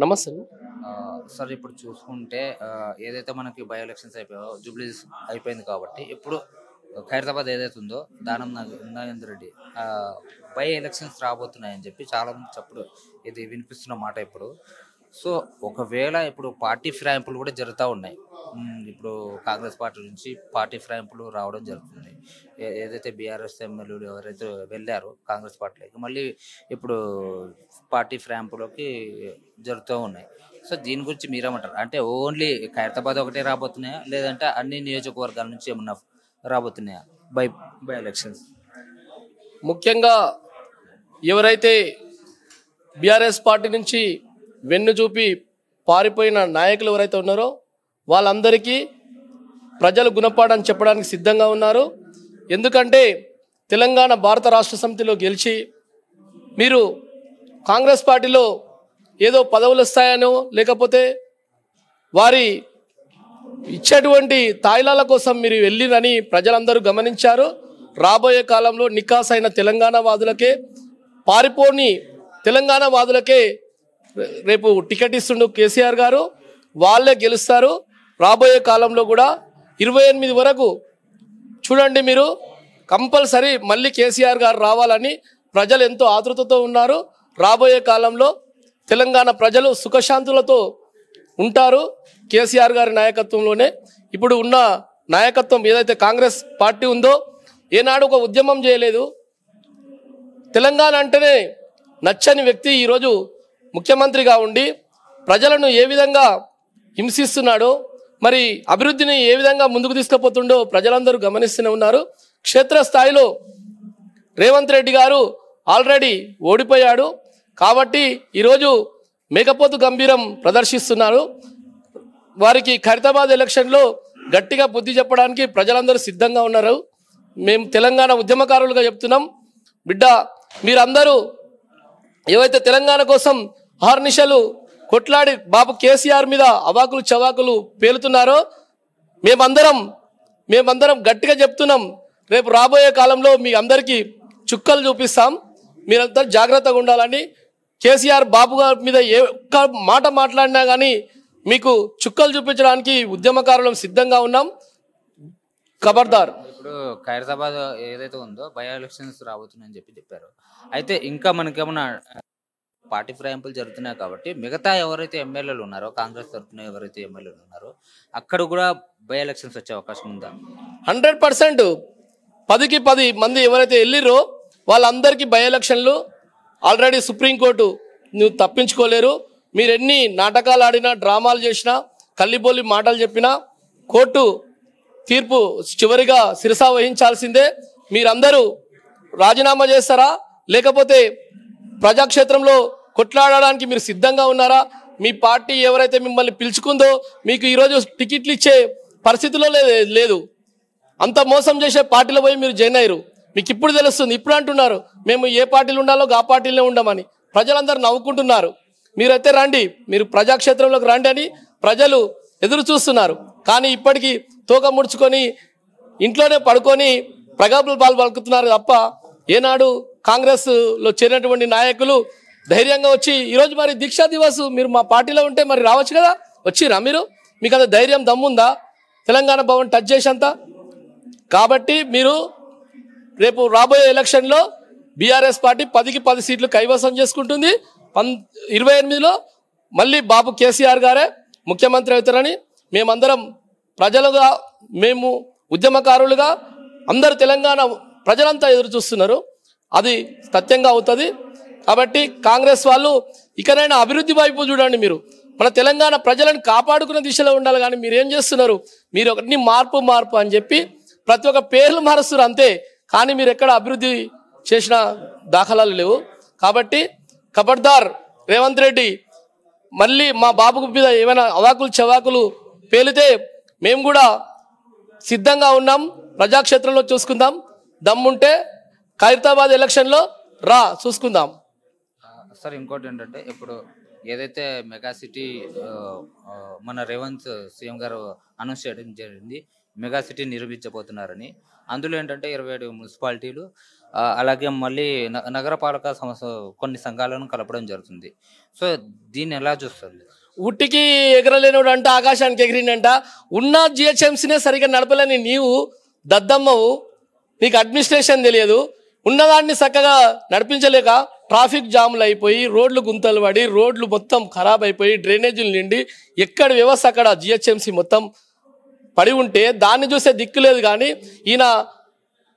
నమస్తే. సార్ ఇప్పుడు చూసుకుంటే ఏదైతే మనకి బై ఎలక్షన్స్ అయిపోయాయో జూబ్లీస్ అయిపోయింది కాబట్టి ఇప్పుడు ఖైరతాబాద్ ఏదైతే ఉందో దానం నరేందర్ రెడ్డి బై ఎలక్షన్స్ రాబోతున్నాయని చెప్పి చాలా మంది చెప్పుడు ఇది వినిపిస్తున్న మాట ఇప్పుడు. సో ఒకవేళ ఇప్పుడు పార్టీ ఫిరాయింపులు కూడా జరుగుతూ ఉన్నాయి. ఇప్పుడు కాంగ్రెస్ పార్టీ నుంచి పార్టీ ఫిరాయింపులు రావడం జరుగుతుంది. ఏదైతే బీఆర్ఎస్ ఎమ్మెల్యేలు ఎవరైతే వెళ్ళారో కాంగ్రెస్ పార్టీలోకి మళ్ళీ ఇప్పుడు పార్టీ ఫిరాయింపులోకి జరుగుతూ ఉన్నాయి. సో దీని గురించి మీరేమంటారు? అంటే ఓన్లీ ఖైరతాబాద్ ఒకటే రాబోతున్నాయా, లేదంటే అన్ని నియోజకవర్గాల నుంచి ఏమన్నా రాబోతున్నాయా బై బై ఎలక్షన్స్? ముఖ్యంగా ఎవరైతే బీఆర్ఎస్ పార్టీ నుంచి వెన్ను చూపి పారిపోయిన నాయకులు ఎవరైతే ఉన్నారో వాళ్ళందరికీ ప్రజలు గుణపాఠం చెప్పడానికి సిద్ధంగా ఉన్నారు. ఎందుకంటే తెలంగాణ భారత రాష్ట్ర సమితిలో గెలిచి మీరు కాంగ్రెస్ పార్టీలో ఏదో పదవులు వస్తాయనో లేకపోతే వారి ఇచ్చేటువంటి తాయిలాల కోసం మీరు వెళ్ళిరని ప్రజలందరూ గమనించారు. రాబోయే కాలంలో నికాసైన తెలంగాణ వాదులకే, పారిపోని తెలంగాణ వాదులకే రేపు టికెట్ ఇస్తుండు కేసీఆర్ గారు. వాళ్ళే గెలుస్తారు. రాబోయే కాలంలో కూడా 28 వరకు చూడండి, మీరు కంపల్సరీ మళ్ళీ కేసీఆర్ గారు రావాలని ప్రజలు ఎంతో ఆతృతతో ఉన్నారు. రాబోయే కాలంలో తెలంగాణ ప్రజలు సుఖశాంతులతో ఉంటారు కేసీఆర్ గారి నాయకత్వంలోనే. ఇప్పుడు ఉన్న నాయకత్వం ఏదైతే కాంగ్రెస్ పార్టీ ఉందో ఏనాడు ఒక ఉద్యమం చేయలేదు. తెలంగాణ అంటేనే నచ్చని వ్యక్తి ఈరోజు ముఖ్యమంత్రిగా ఉండి ప్రజలను ఏ విధంగా హింసిస్తున్నాడో, మరి అభివృద్ధిని ఏ విధంగా ముందుకు తీసుకుపోతుండో ప్రజలందరూ గమనిస్తూనే ఉన్నారు. క్షేత్రస్థాయిలో రేవంత్ రెడ్డి గారు ఆల్రెడీ ఓడిపోయాడు కాబట్టి ఈరోజు మేకపోతు గంభీరం ప్రదర్శిస్తున్నారు. వారికి ఖైరతాబాద్ ఎలక్షన్లో గట్టిగా బుద్ధి చెప్పడానికి ప్రజలందరూ సిద్ధంగా ఉన్నారు. మేము తెలంగాణ ఉద్యమకారులుగా చెప్తున్నాం, బిడ్డ మీరందరూ ఏవైతే తెలంగాణ కోసం అహర్నిశలు కొట్లాడి బాబు కేసీఆర్ మీద అవాకులు చవాకులు పేలుతున్నారో మేమందరం గట్టిగా చెప్తున్నాం. రేపు రాబోయే కాలంలో మీ అందరికీ చుక్కలు చూపిస్తాం. మీరంతా జాగ్రత్తగా ఉండాలని. కేసీఆర్ బాబు గారి మీద ఏ ఒక్క మాట మాట్లాడినా కానీ మీకు చుక్కలు చూపించడానికి ఉద్యమకారులం సిద్ధంగా ఉన్నాం. ఖబర్దార్. ఇప్పుడు ఖైరతాబాద్ ఏదైతే ఉందో బై ఎలక్షన్స్ రాబోతున్నాయని చెప్పారు. అయితే ఇంకా మనకేమన్నా పార్టీ ఫిరాయింపులు జరుగుతున్నాయి కాబట్టి మిగతా ఎవరైతే ఎమ్మెల్యేలు ఉన్నారో కాంగ్రెస్ తరఫున ఎవరైతే ఎమ్మెల్యేలు ఉన్నారో అక్కడ కూడా బై ఎలక్షన్స్ వచ్చే అవకాశం ఉందా? 100%. 10కి 10 మంది ఎవరైతే వెళ్ళిరో వాళ్ళందరికీ బై ఎలక్షన్లు. ఆల్రెడీ సుప్రీంకోర్టు నువ్వు తప్పించుకోలేరు. మీరు ఎన్ని నాటకాలు ఆడినా, డ్రామాలు చేసినా, కల్లిబోలి మాటలు చెప్పినా కోర్టు తీర్పు చివరిగా శిరసా వహించాల్సిందే. మీరందరూ రాజీనామా చేస్తారా, లేకపోతే ప్రజాక్షేత్రంలో కొట్లాడడానికి మీరు సిద్ధంగా ఉన్నారా? మీ పార్టీ ఎవరైతే మిమ్మల్ని పిలుచుకుందో మీకు ఈరోజు టికెట్లు ఇచ్చే పరిస్థితిలో లేదు. అంత మోసం చేసే పార్టీలో పోయి మీరు జాయిన్ అయ్యారు. మీకు ఇప్పుడు తెలుస్తుంది. ఇప్పుడు అంటున్నారు మేము ఏ పార్టీలు ఉండాలో ఆ పార్టీలనే ఉండమని. ప్రజలందరూ నవ్వుకుంటున్నారు. మీరైతే రండి, మీరు ప్రజాక్షేత్రంలోకి రండి అని ప్రజలు ఎదురు చూస్తున్నారు. కానీ ఇప్పటికీ తోక ముడుచుకొని ఇంట్లోనే పడుకొని ప్రగల్భాలు పలుకుతున్నారు తప్ప ఏనాడు కాంగ్రెస్లో చేరినటువంటి నాయకులు ధైర్యంగా వచ్చి ఈరోజు మరి దీక్షా దివస్ మీరు మా పార్టీలో ఉంటే మరి రావచ్చు కదా, వచ్చిరా మీరు? మీకు అంత ధైర్యం దమ్ముందా తెలంగాణ భవన్ టచ్ చేసేంత? కాబట్టి మీరు రేపు రాబోయే ఎలక్షన్లో బీఆర్ఎస్ పార్టీ 10కి 10 సీట్లు కైవసం చేసుకుంటుంది. 28లో మళ్ళీ బాబు కేసీఆర్ గారే ముఖ్యమంత్రి అవుతారని మేమందరం ప్రజలుగా, మేము ఉద్యమకారులుగా అందరు తెలంగాణ ప్రజలంతా ఎదురు చూస్తున్నారు. అది సత్యంగా అవుతుంది. కాబట్టి కాంగ్రెస్ వాళ్ళు ఇకనైనా అభివృద్ధి వైపు చూడండి. మీరు మన తెలంగాణ ప్రజలను కాపాడుకునే దిశలో ఉండాలి. కానీ మీరు ఏం చేస్తున్నారు? మీరు ఒకటి మార్పు అని చెప్పి ప్రతి ఒక్క పేర్లు మారుస్తున్నారు అంతే. కానీ మీరు ఎక్కడ అభివృద్ధి చేసిన దాఖలాలు లేవు. కాబట్టి ఖబర్దార్ రేవంత్ రెడ్డి, మళ్ళీ మా బాబు మీద ఏమైనా అవాకులు చవాకులు పేలితే మేము కూడా సిద్ధంగా ఉన్నాం. ప్రజాక్షేత్రంలో చూసుకుందాం. దమ్ముంటే ఖైరతాబాద్ ఎలక్షన్లో రా చూసుకుందాం. సార్ ఇంకోటి ఏంటంటే ఇప్పుడు ఏదైతే మెగా సిటీ మన రేవంత్ సీఎం గారు అనౌన్స్ చేయడం జరిగింది, మెగా సిటీ నిర్మించబోతున్నారని. అందులో ఏంటంటే 27 మున్సిపాలిటీలు అలాగే మళ్ళీ నగరపాలక సంస్థ కొన్ని సంఘాలను కలపడం జరుగుతుంది. సో దీన్ని ఎలా చూస్తుంది? ఉట్టికి ఎగరలేనుడు అంట ఆకాశానికి ఎగిరిండంట. ఉన్న జిహెచ్ఎంసీనే సరిగ్గా నడపలేని నీవు దద్దమ్మవు, నీకు అడ్మినిస్ట్రేషన్ తెలియదు. ఉన్నదాన్ని చక్కగా నడిపించలేక ట్రాఫిక్ జాములు అయిపోయి రోడ్లు గుంతలు పడి రోడ్లు మొత్తం ఖరాబ్ అయిపోయి డ్రైనేజీలు నిండి ఎక్కడ వ్యవస్థ అక్కడ జిహెచ్ఎంసీ మొత్తం పడి ఉంటే దాన్ని చూసే దిక్కు లేదు. కానీ ఈయన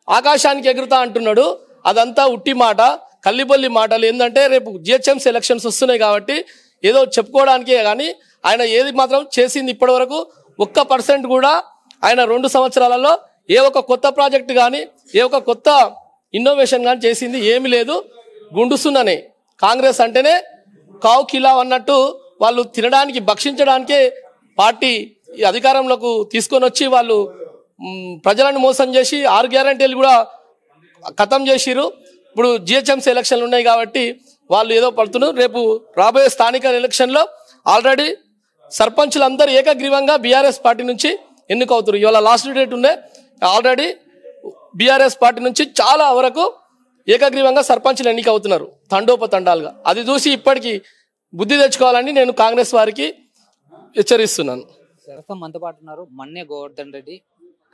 ఆకాశానికి ఎగురుతా అంటున్నాడు. అదంతా ఉట్టి మాట, కల్లిబొల్లి మాటలు. ఏంటంటే రేపు జిహెచ్ఎంసీ ఎలక్షన్స్ వస్తున్నాయి కాబట్టి ఏదో చెప్పుకోవడానికే కానీ ఆయన ఏది మాత్రం చేసింది ఇప్పటి వరకు 1% కూడా ఆయన 2 సంవత్సరాలలో ఏ ఒక కొత్త ప్రాజెక్టు కానీ ఏ ఒక కొత్త ఇన్నోవేషన్ కానీ చేసింది ఏమీ లేదు. గుండుసున్ననే కాంగ్రెస్ అంటేనే కావు కిలా అన్నట్టు వాళ్ళు తినడానికి భక్షించడానికే పార్టీ ఈ అధికారంలోకి తీసుకొని వచ్చి వాళ్ళు ప్రజలను మోసం చేసి 6 గ్యారంటీలు కూడా ఖతం చేసిరు. ఇప్పుడు జిహెచ్ఎంసీ ఎలక్షన్లు ఉన్నాయి కాబట్టి వాళ్ళు ఏదో పడుతున్నారు. రేపు రాబోయే స్థానిక ఎలక్షన్లో ఆల్రెడీ సర్పంచులందరూ ఏకగ్రీవంగా బీఆర్ఎస్ పార్టీ నుంచి ఎన్నికవుతారు. ఇవాళ లాస్ట్ డేట్ ఉండే ఆల్రెడీ బీఆర్ఎస్ పార్టీ నుంచి చాలా వరకు ఏకగ్రీవంగా సర్పంచులు ఎన్నిక అవుతున్నారు తండోపతండాలుగా. అది చూసి ఇప్పటికీ బుద్ధి తెచ్చుకోవాలని నేను కాంగ్రెస్ వారికి హెచ్చరిస్తున్నాను. ప్రస్తుతం మనతో పాటు ఉన్నారు మన్నే గోవర్ధన్ రెడ్డి,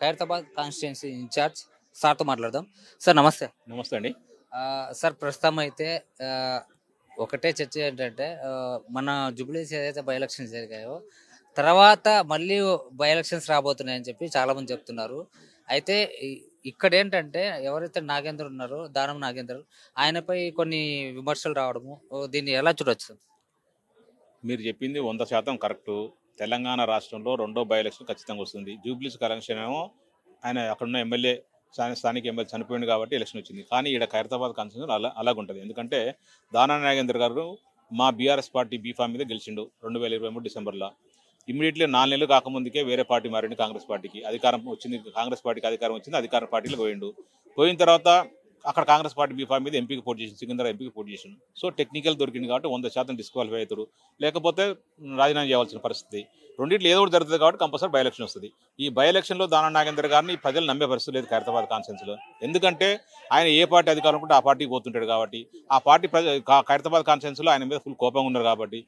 ఖైరతాబాద్ కాన్స్టిట్యున్సీ ఇన్ఛార్జ్. సార్తో మాట్లాడదాం. సార్ నమస్తే. నమస్తే అండి. సార్ ప్రస్తుతం అయితే ఒకటే చర్చ ఏంటంటే మన జూబ్లీస్ ఏదైతే బై ఎలక్షన్స్ జరిగాయో తర్వాత మళ్ళీ బై ఎలక్షన్స్ రాబోతున్నాయని చెప్పి చాలా మంది చెప్తున్నారు. అయితే ఇక్కడ ఏంటంటే ఎవరైతే నాగేంద్ర ఉన్నారో దానం నాగేంద్ర ఆయనపై కొన్ని విమర్శలు రావడము, దీన్ని ఎలా చూడొచ్చు? మీరు చెప్పింది 100% కరెక్టు. తెలంగాణ రాష్ట్రంలో 2వ బై ఎలక్షన్ ఖచ్చితంగా వస్తుంది. జూబ్లీస్ కలెక్షన్ ఏమో ఆయన అక్కడున్న ఎమ్మెల్యే స్థానిక ఎమ్మెల్యే చనిపోయింది కాబట్టి ఎలక్షన్ వచ్చింది. కానీ ఇక్కడ ఖైరతాబాద్ కాన్స్టిట్యూన్సీ అలాగుంటుంది. ఎందుకంటే దానం నాగేంద్ర గారు మా బీఆర్ఎస్ పార్టీ బీఫామ్ మీద గెలిచిండు 2023 డిసెంబర్లో. ఇమీడియట్లీ 4 నెలలు కాకముందుకే వేరే పార్టీ మారింది. కాంగ్రెస్ పార్టీకి అధికారం వచ్చింది. కాంగ్రెస్ పార్టీకి అధికారం వచ్చింది. అధికార పార్టీలో పోయిన తర్వాత అక్కడ కాంగ్రెస్ పార్టీ బీఫామ్ మీద ఎంపీకి పోటీ చేసింది. సికింద్రా ఎంపీకి పోటీ చేసింది. సో టెక్నికల్ దొరికింది కాబట్టి 100% డిస్క్వాలిఫై అవుతారు. లేకపోతే రాజీనామా చేయాల్సిన పరిస్థితి. రెండింటిలో ఏదో ఒకటి జరుగుతుంది కాబట్టి కంపల్సరీ బై ఎలక్షన్ వస్తుంది. ఈ బై ఎలక్షన్లో దానం నాగేంద్ర గారిని ప్రజలు నమ్మే పరిస్థితి లేదు ఖైరతాబాద్ కాన్స్టిట్యున్సీలో. ఎందుకంటే ఆయన ఏ పార్టీ అధికారం ఉంటే ఆ పార్టీకి పోతుంటాడు కాబట్టి ఆ పార్టీ ఖైరతాబాద్ కాన్స్టిట్యున్సీలో ఆయన మీద ఫుల్ కోపంగా ఉన్నారు కాబట్టి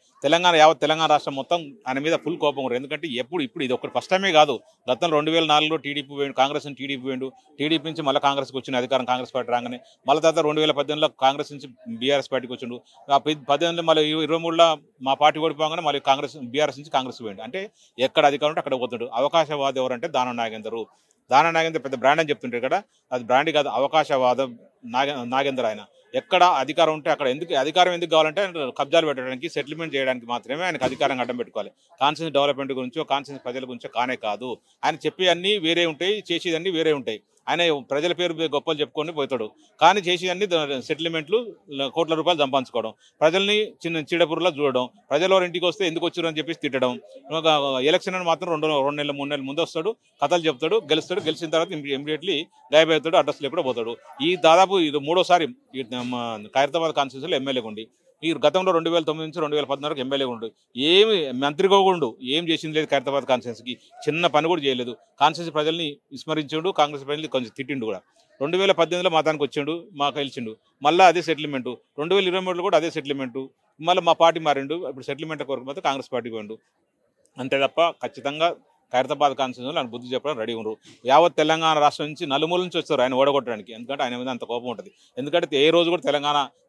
యావత్ తెలంగాణ రాష్ట్రం మొత్తం ఆయన మీద ఫుల్ కోపం ఉన్నారు. ఎందుకంటే ఇప్పుడు ఇది ఒకటి ఫస్ట్ టైమే కాదు. గతంలో 2004లో టీడీపీ పోయిండు, కాంగ్రెస్ నుంచి టీడీపీ పోయిండు, టీడీపీ నుంచి మళ్ళీ కాంగ్రెస్కి వచ్చిన అధికారం కాంగ్రెస్ పార్టీ రాగానే మళ్ళీ తర్వాత 2018లో కాంగ్రెస్ నుంచి బీఆర్ఎస్ పార్టీకి వచ్చిండు. 18లో మళ్ళీ 23లో మా పార్టీ ఓడిపోగానే మళ్ళీ బీఆర్ఎస్ నుంచి కాంగ్రెస్ పోయిండు. అంటే ఎక్కడ అధికారం ఉంటే అక్కడ పోతుంటాడు. అవకాశవాది ఎవరంటే దానం నాగేంద్ర పెద్ద బ్రాండ్ అని చెప్తుంటారు కదా, అది బ్రాండ్ కాదు, అవకాశవాదం నాగేంద్ర. ఆయన ఎక్కడ అధికారం ఉంటే అక్కడ అధికారం ఎందుకు కావాలంటే కబ్జాలు పెట్టడానికి, సెటిల్మెంట్ చేయడానికి మాత్రమే ఆయనకు అధికారం అడ్డం పెట్టుకోవాలి. కాన్స్టిట్యూన్స్ డెవలప్మెంట్ గురించో కాన్స్టిట్యూన్స్ ప్రజల గురించో కానే కాదు. ఆయన చెప్పే అన్నీ వేరే ఉంటాయి, చేసేదన్నీ వేరే ఉంటాయి. ఆయన ప్రజల పేరు గొప్పలు చెప్పుకొని పోతాడు. కానీ చేసేదన్నీ సెటిల్మెంట్లు, కోట్ల రూపాయలు సంపాదించుకోవడం, ప్రజల్ని చీడపురులా చూడడం, ప్రజల వారి ఇంటికి వస్తే ఎందుకు వచ్చారు అని చెప్పేసి తిట్టడం. ఎలక్షన్ అని మాత్రం 2 నెలలు 3 నెలల ముందు వస్తాడు, కథలు చెప్తాడు, గెలిచిన తర్వాత ఇమీడియట్లీ గాయబ్ అవుతాడు, అడ్రస్లు ఎప్పుడో పోతాడు. ఈ దాదాపు ఇది 3వసారి ఖైరతాబాద్ కాన్స్టిట్యున్సీలో ఎమ్మెల్యేగా ఉండి, ఈ గతంలో 2009 నుంచి 2014 ఎమ్మెల్యేగా ఉండు, ఏమి మంత్రిగా ఉండు, ఏం చేసింది లేదు. ఖైరతాబాద్ కాన్స్టిట్యున్సీకి చిన్న పని కూడా చేయలేదు. కాన్స్టిట్యున్సీ ప్రజల్ని విస్మరించిండు, కాంగ్రెస్ ప్రజల్ని కొంచెం తిట్టిండు కూడా. 2018లో మాతానికి వచ్చిండు, మాకు గెలిచిండు, మళ్ళీ అదే సెటిల్మెంటు. 2023లో కూడా అదే సెటిల్మెంటు. మళ్ళీ మా పార్టీ మారిండు, ఇప్పుడు సెటిల్మెంట్ కొరకు మాత్రం కాంగ్రెస్ పార్టీకి పోయిండు. అంతే తప్ప ఖచ్చితంగా ఖైరతాబాద్ కాన్స్టిట్యున్సీలో ఆయన బుద్ధి చెప్పడం రెడీ ఉన్నారు. యావత్ తెలంగాణ రాష్ట్రం నుంచి నలుమూల నుంచి వస్తారు ఆయన ఓడగొట్టడానికి. ఎందుకంటే ఆయన మీద అంత కోపం ఉంటుంది. ఎందుకంటే ఏ రోజు కూడా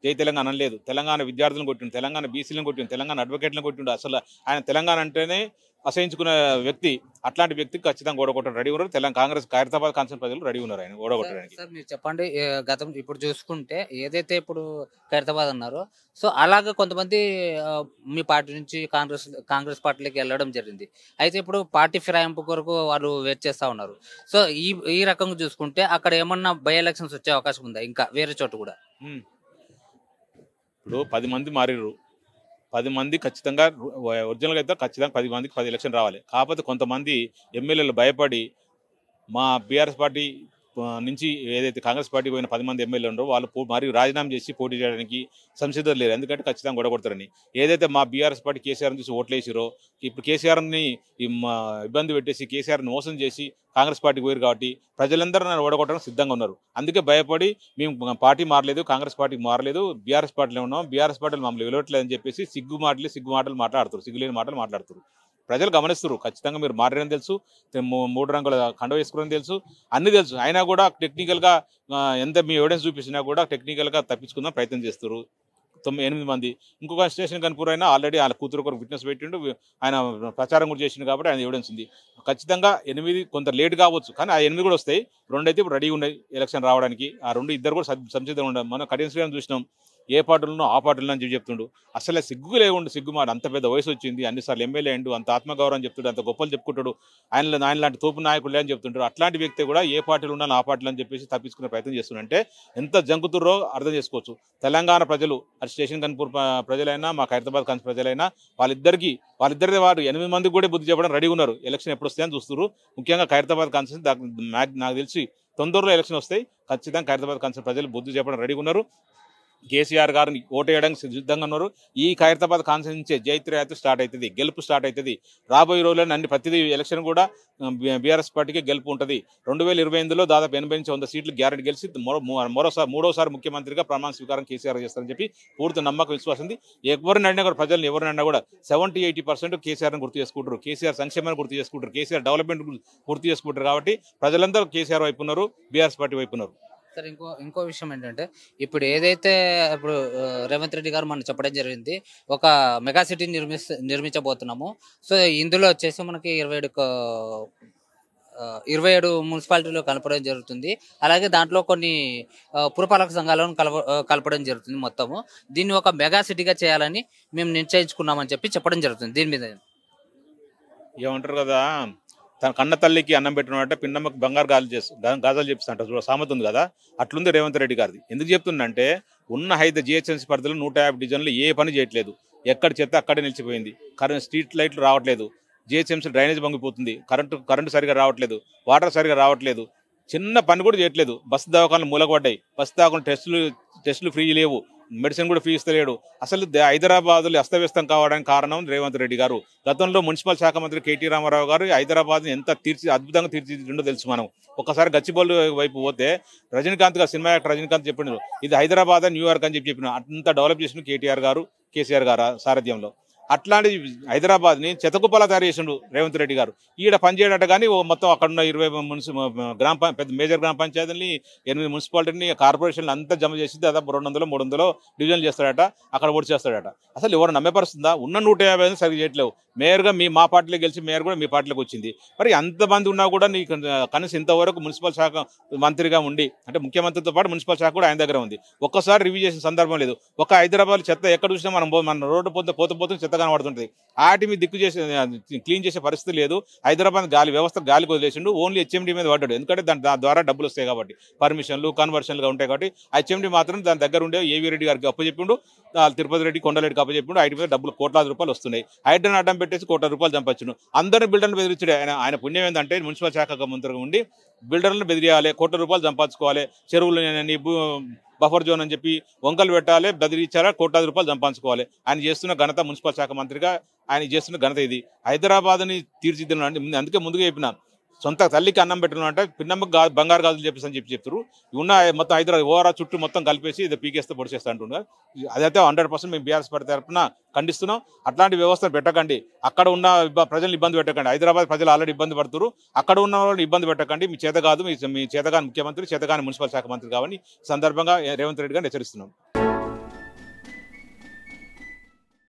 జై తెలంగాణ అనలేదు. తెలంగాణ విద్యార్థులను కొట్టిండు, తెలంగాణ బీసీలను కొట్టిండు, తెలంగాణ అడ్వకేట్లను కొట్టిండు. అసలు ఆయన తెలంగాణ అంటేనే అసహించుకునే వ్యక్తి. అట్లాంటి వ్యక్తికి ఖచ్చితంగా ఓడగొట్టడం రెడీ ఉన్నారు. కాంగ్రెస్ ఖైరతాబాద్ కాన్స్టిట్యున్సీ ప్రజలు రెడీ ఉన్నారు ఆయన ఓడగొట్టడానికి. సార్ మీరు చెప్పండి, గతం ఇప్పుడు చూసుకుంటే ఏదైతే ఇప్పుడు ఖైరతాబాద్ అన్నారో, సో అలాగే కొంతమంది మీ పార్టీ నుంచి కాంగ్రెస్ పార్టీలోకి వెళ్ళడం జరిగింది. అయితే ఇప్పుడు పార్టీ ఫిరాయింపు కొరకు వాళ్ళు వెయిట్ చేస్తూ ఉన్నారు. సో ఈ రకంగా చూసుకుంటే అక్కడ ఏమన్నా బై ఎలక్షన్స్ వచ్చే అవకాశం ఉందా ఇంకా వేరే చోట కూడా? ఇప్పుడు 10 మంది మారిర్రు, 10 మంది ఖచ్చితంగా ఒరిజినల్గా అయితే ఖచ్చితంగా 10 మందికి 10 ఎలక్షన్ రావాలి. కాకపోతే కొంతమంది ఎమ్మెల్యేలు భయపడి మా బీఆర్ఎస్ పార్టీ నుంచి ఏదైతే కాంగ్రెస్ పార్టీకి పోయిన 10 మంది ఎమ్మెల్యేలు ఉన్నారో వాళ్ళు మరియు రాజీనామా చేసి పోటీ చేయడానికి సంసిద్ధులు లేరు. ఎందుకంటే ఖచ్చితంగా గొడగొడతారని. ఏదైతే మా బీఆర్ఎస్ పార్టీ కేసీఆర్ని చూసి ఓట్లేసిరో ఇప్పుడు కేసీఆర్ని ఇబ్బంది పెట్టేసి కేసీఆర్ని మోసం చేసి కాంగ్రెస్ పార్టీకి పోయారు కాబట్టి ప్రజలందరూ నన్ను ఓడగొట్టడానికి సిద్ధంగా ఉన్నారు. అందుకే భయపడి మేము పార్టీ మారలేదు, కాంగ్రెస్ పార్టీకి మారలేదు, బీఆర్ఎస్ పార్టీలో ఉన్నాం, బీఆర్ఎస్ పార్టీలు మమ్మల్ని విలువట్లేదు అని చెప్పేసి సిగ్గు మాటలు మాట్లాడుతారు, సిగ్గులేని మాటలు మాట్లాడుతారు. ప్రజలు గమనిస్తారు. ఖచ్చితంగా మీరు మారని తెలుసు, 3 రంగుల కండ వేసుకోవడం తెలుసు, అన్నీ తెలుసు. అయినా కూడా టెక్నికల్గా ఎంత మీ ఎవిడెన్స్ చూపించినా కూడా టెక్నికల్గా తప్పించుకుందాం ప్రయత్నం చేస్తారు. 8 మంది. ఇంకొక స్టేషన్ కనుపూర్ అయినా ఆల్రెడీ వాళ్ళ కూతురు ఒక విట్నెస్ పెట్టిండు, ఆయన ప్రచారం కూడా చేసిండు కాబట్టి ఆయన ఎవిడెన్స్ ఉంది. ఖచ్చితంగా 8 కొంత లేట్ కావచ్చు, కానీ ఆ 8 కూడా వస్తాయి. 2 అయితే ఇప్పుడు రెడీగా ఉన్నాయి ఎలక్షన్ రావడానికి. ఆ 2 ఇద్దరు కూడా సంసిద్ధంగా ఉండాలి. మనం కడియం శ్రీరామ్ చూసినాం, ఏ పార్టీలను ఆ పార్టీలను అని చెప్తుండు. అసలు సిగ్గు లేకుండా సిగ్గుమాట, అంత పెద్ద వయసు వచ్చింది, అన్నిసార్లు ఎమ్మెల్యే అండు, అంత ఆత్మగౌరవం చెప్తాడు, అంత గొప్పలు చెప్పుకుంటాడు, ఆయన లాంటి తోపు నాయకులే అని చెప్తుంటాడు. అట్లాంటి వ్యక్తి కూడా ఏ పార్టీలు ఉండాలి ఆ పార్టీలు అని చెప్పేసి తప్పించుకునే ప్రయత్నం చేస్తుంటే ఎంత జంకుతుర్రో అర్థం చేసుకోవచ్చు. తెలంగాణ ప్రజలు, అది స్టేషన్ కన్పూర్ ప్రజలైనా మా ఖైరతాబాద్ కాన్స్ ప్రజలైనా వాళ్ళిద్దరి వారు 8 మందికి కూడా బుద్ధి చెప్పడం రెడీ ఉన్నారు. ఎలక్షన్ ఎప్పుడు వస్తాయని చూస్తున్నారు. ముఖ్యంగా ఖైరతాబాద్ కాన్స్ నాకు తెలిసి తొందరలో ఎలక్షన్ వస్తాయి. ఖచ్చితంగా ఖైరతాబాద్ కాన్స్ ప్రజలు బుద్ధి చెప్పడం రెడీగా ఉన్నారు. కేసీఆర్ గారిని ఓటేయడానికి సిద్ధంగా ఉన్నారు. ఈ ఖైరతాబాద్ కాన్స్టిట్యూన్సీ నుంచే జైత్రయాత్ర స్టార్ట్ అవుతుంది, గెలుపు స్టార్ట్ అవుతుంది. రాబోయే రోజుల్లో అన్ని ప్రతిదీ ఎలక్షన్ కూడా బీఆర్ఎస్ పార్టీకి గెలుపు ఉంటుంది. 2028లో దాదాపు 80 నుంచి 100 సీట్లు గ్యారెంటీ గెలిచి మూడోసారి ముఖ్యమంత్రిగా ప్రమాణ స్వీకారం కేసీఆర్ చేస్తారని చెప్పి పూర్తి నమ్మకం విశ్వాసం ఉంది. ఎవరిని అడినా కూడా ప్రజలను ఎవరినైనా కూడా 70-80% కేసీఆర్ని గుర్తు చేసుకుంటారు, కేసీఆర్ సంక్షేమాన్ని గుర్తు చేసుకుంటారు, కేసీఆర్ డెవలప్మెంట్ గుర్తు చేసుకుంటారు. కాబట్టి ప్రజలందరూ కేసీఆర్ వైపు ఉన్నారు, బీఆర్ఎస్ పార్టీ వైపు ఉన్నారు. సార్ ఇంకో విషయం ఏంటంటే ఇప్పుడు ఏదైతే ఇప్పుడు రేవంత్ రెడ్డి గారు మనం చెప్పడం జరిగింది, ఒక మెగా సిటీ నిర్మించబోతున్నాము. సో ఇందులో వచ్చేసి మనకి 27 మున్సిపాలిటీలు కలపడం జరుగుతుంది. అలాగే దాంట్లో కొన్ని పురపాలక సంఘాలను కలపడం జరుగుతుంది. మొత్తము దీన్ని ఒక మెగా సిటీగా చేయాలని మేము నిశ్చయించుకున్నామని చెప్పడం జరుగుతుంది. దీని మీద ఏమంటారు కదా, తన కన్న తల్లికి అన్నం పెట్టినట్టే పిన్నమ్మకి బంగారు గాజాలు చెప్పిస్తుంటారు, సామెత ఉంది కదా, అట్లుంది రేవంత్ రెడ్డి గారిది. ఎందుకు చెప్తుందంటే ఉన్న జిహెచ్ఎంసీ పరిధిలో 150 డివిజన్లు ఏ పని చేయట్లేదు, ఎక్కడ చెత్త అక్కడే నిలిచిపోయింది, స్ట్రీట్ లైట్లు రావట్లేదు, జిహెచ్ఎంసీ డ్రైనేజ్ బంగిపోతుంది, కరెంటు సరిగా రావట్లేదు, వాటర్ సరిగా రావట్లేదు, చిన్న పని కూడా చేయట్లేదు. బస్సు దవాఖానలు మూలగొడ్డాయి, బస్సు దవాఖాన టెస్టులు ఫ్రీ లేవు, మెడిసిన్ కూడా ఫ్రీ ఇస్తలేడు. అసలు హైదరాబాద్లో అస్తవ్యస్తం కావడానికి కారణం రేవంత్ రెడ్డి గారు. గతంలో మున్సిపల్ శాఖ మంత్రి కేటీ రామారావు గారు హైదరాబాద్ని ఎంత అద్భుతంగా తీర్చిదిద్దో తెలుసు. మనం ఒకసారి గచ్చిబౌలి వైపు పోతే రజనీకాంత్ గారు, సినిమా యాక్టర్ రజనీకాంత్ చెప్పినారు, ఇది హైదరాబాద్ న్యూయార్క్ అని చెప్పిన అంత డెవలప్ చేసిన కేసీఆర్ గారు సారథ్యంలో. అట్లాంటి హైదరాబాద్ని చెత్తకుప్పలా తయారు చేసిండు రేవంత్ రెడ్డి గారు. ఈడ పనిచేయడట కానీ మొత్తం అక్కడున్న 20 పెద్ద మేజర్ గ్రామ పంచాయతీని, 8 మున్సిపాలిటీని, కార్పొరేషన్లు అంతా జమ చేసి దాదాపు 200-300 డివిజన్లు చేస్తాడట, అక్కడ ఓటు చేస్తాడట. అసలు ఎవరు నమ్మేపరుస్తుందా? ఉన్న 150 సరిగ్గా చేయట్లేవు. మేయర్గా మా పార్టీలో గెలిచి మేయర్ కూడా మీ పార్టీలోకి వచ్చింది. మరి అంతమంది ఉన్నా కూడా నీకు కనీసం ఇంతవరకు మున్సిపల్ శాఖ మంత్రిగా ఉండి, అంటే ముఖ్యమంత్రితో పాటు మున్సిపల్ శాఖ కూడా ఆయన దగ్గర ఉంది, ఒక్కసారి రివ్యూ చేసిన సందర్భం లేదు. ఒక హైదరాబాద్ చెత్త ఎక్కడ చూసినా మన రోడ్డు పోతూ చెత్త కనబడుతుంటుంది. వాటి మీద దిక్కు చేసి క్లీన్ చేసే పరిస్థితి లేదు. హైదరాబాద్ గాలికి వదిలేసిండు, ఓన్లీ హెచ్ఎండి మీద పడ్డాడు. ఎందుకంటే దాని ద్వారా డబ్బులు వస్తాయి కాబట్టి, పర్మిషన్లు కన్వర్షన్లుగా ఉంటాయి కాబట్టి. హెచ్ఎండి మాత్రం దాని దగ్గర ఉండే ఏవీ రెడ్డి గారికి అప్పచెప్పిండు, తిరుపతి రెడ్డి, కొండరెడ్డికి అప్పచెప్పిండు. వాటి మీద డబ్బులు కోట్లాది రూపాయలు వస్తున్నాయి. హైడ్రాన్ అడ్డం పెట్టేసి ₹1,00,00,000 సంపాదించు. అందరిని బిల్డర్లు బెదిరించాడు. ఆయన పుణ్యం ఏంటంటే మున్సిపల్ శాఖ మంత్రిగా ఉండి బిల్డర్లను బెదిరియాలి, ₹1,00,00,000 సంపాదించుకోవాలి, చెరువులు బఫర్ జోన్ అని చెప్పి వంకలు పెట్టాలి, బెదిరించాలి, ₹1,00,00,000 సంపాదించుకోవాలి. ఆయన చేస్తున్న ఘనత, మున్సిపల్ శాఖ మంత్రిగా ఆయన చేస్తున్న ఘనత ఇది. హైదరాబాద్ని తీర్చిదిద్దాలంటే అందుకే ముందుగా చెప్పిన, సొంత తల్లికి అన్నం పెట్టడం అంటే పిన్నమ్మకి బంగారు గాజులు చెప్పేసి అని చెప్తారు. ఉన్న మొత్తం హైదరాబాద్ ఓవరా చుట్టూ మొత్తం కలిపేసి ఇది పీకేస్తే పొడిచేస్తా అంటున్నారు. అదైతే 100% మేము బీఆర్ఎస్ పార్టీ తరఫున ఖండిస్తున్నాం. అట్లాంటి వ్యవస్థను పెట్టకండి, అక్కడ ఉన్న ప్రజలను ఇబ్బంది పెట్టకండి. హైదరాబాద్ ప్రజలు ఆల్రెడీ ఇబ్బంది పడుతున్నారు, అక్కడ ఉన్న వాళ్ళని ఇబ్బంది పెట్టకండి. మీ చేత కాదు, మీ చేతగాని ముఖ్యమంత్రి, చేతగాని మున్సిపల్ శాఖ మంత్రి కావని సందర్భంగా రేవంత్ రెడ్డి గారిని హెచ్చరిస్తున్నాం.